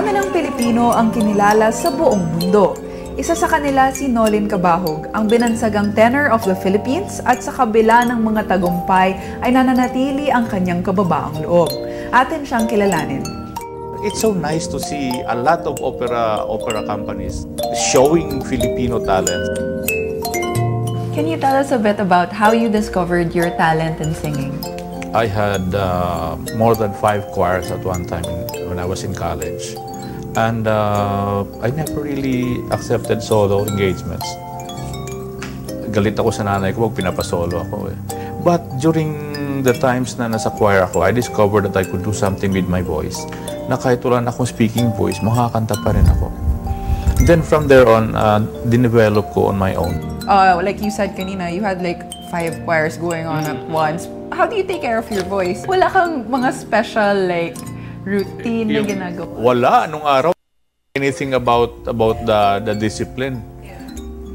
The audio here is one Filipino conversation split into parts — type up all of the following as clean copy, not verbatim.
Marami ng Pilipino ang kinilala sa buong mundo. Isa sa kanila si Nolin Cabahog, ang binansagang tenor of the Philippines at sa kabila ng mga tagumpay ay nananatili ang kanyang kababaang loob. Atin siyang kilalanin. It's so nice to see a lot of opera companies showing Filipino talent. Can you tell us a bit about how you discovered your talent in singing? I had more than 5 choirs at one time when I was in college. And I never really accepted solo engagements. Galit ako sa nanay ko pag pinapasolo ako eh. But during the times na nasa choir ako, I discovered that I could do something with my voice. Na kahit wala na akong speaking voice, makakanta pa rin ako. Then from there on, dinevelop ko on my own. Like you said kanina, you had like 5 choirs going on at once. How do you take care of your voice? Wala kang mga special like routine na ginagawa? Wala. Anong araw? Anything about the discipline.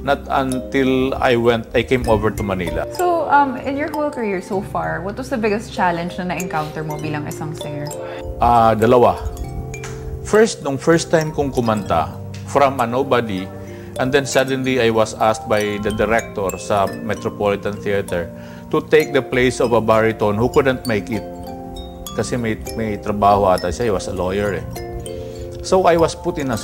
Not until I came over to Manila. So, in your whole career so far, what was the biggest challenge na na-encounter mo bilang isang singer? Dalawa. Nung first time kong kumanta, from a nobody, and then suddenly I was asked by the director sa Metropolitan Theater to take the place of a baritone who couldn't make it. Kasi may trabaho ata siya, he was a lawyer eh. So I was put in a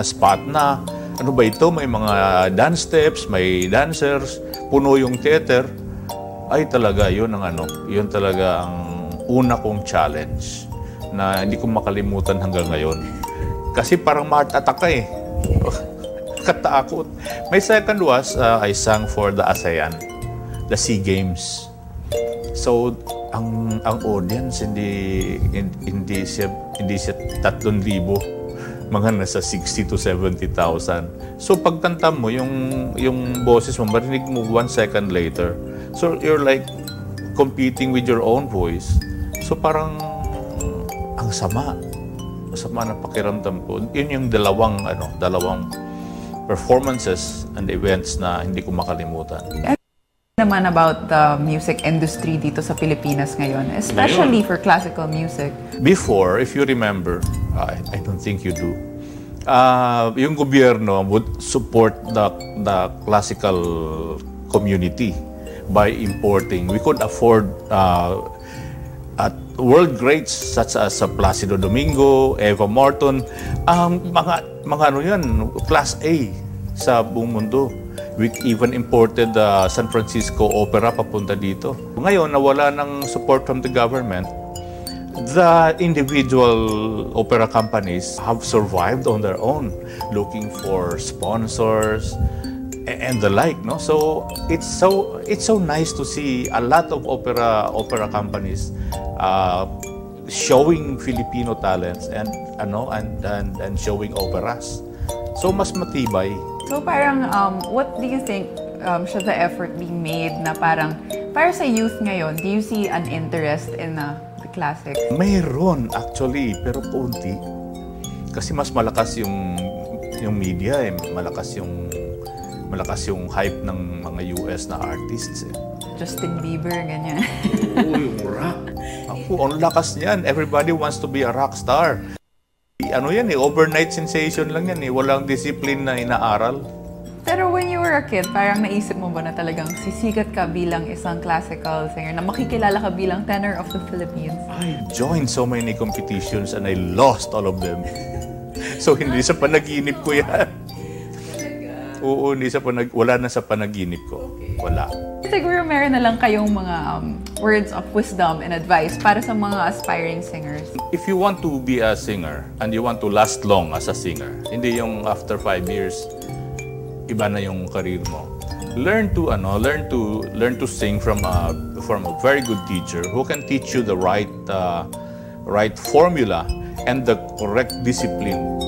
spot na ano ba ito, may mga dance steps, may dancers, puno yung theater. Ay talaga, yun talaga ang una kong challenge na hindi ko makalimutan hanggang ngayon. Kasi parang heart attack ka eh. Katakot. My second was, I sang for the ASEAN, the SEA Games. So, ang audience, hindi siya 3,000, mga nasa 60 to 70,000. So, pagkanta mo, yung boses mo, marinig mo 1 second later. So, you're like competing with your own voice. So, parang ang sama na pakiramdam ko. Yun yung dalawang performances and events na hindi ko makalimutan. Naman about the music industry dito sa Pilipinas ngayon, especially for classical music. Before, if you remember, I don't think you do, yung gobyerno would support the classical community by importing. We could afford at world greats such as Placido Domingo, Eva Morton, mga ano yan, class A sa buong mundo. We even imported the San Francisco Opera papunta dito. Ngayon, nawala ng support from the government. The individual opera companies have survived on their own, looking for sponsors and the like, no? So it's so nice to see a lot of opera companies showing Filipino talents and showing operas. So mas matibay. So parang what do you think should the effort be made na parang para sa youth ngayon, do you see an interest in the classics? Mayroon actually, pero kaunti. Kasi mas malakas yung media eh, malakas yung hype ng mga US na artists eh. Justin Bieber, ganyan. Oo, yung rock. Ang lakas niyan. Everybody wants to be a rock star. Ano yan eh, overnight sensation lang yan eh. Walang discipline na inaaral. Pero when you were a kid, parang naisip mo ba na talagang sisikat ka bilang isang classical singer, na makikilala ka bilang tenor of the Philippines? I joined so many competitions and I lost all of them. So hindi sa panaginip ko yan. Oo, wala na sa panaginip ko. Wala. Siguro meron na lang kayong mga words of wisdom and advice para sa mga aspiring singers. If you want to be a singer and you want to last long as a singer, hindi yung after 5 years, iba na yung career mo. Learn to sing from a very good teacher who can teach you the right formula and the correct discipline.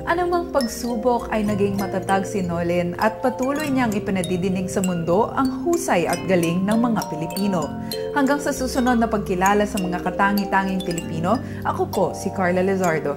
Anumang pagsubok ay naging matatag si Nolin at patuloy niyang ipinadidinig sa mundo ang husay at galing ng mga Pilipino. Hanggang sa susunod na pagkilala sa mga katangi-tanging Pilipino, ako po si Carla Lizardo.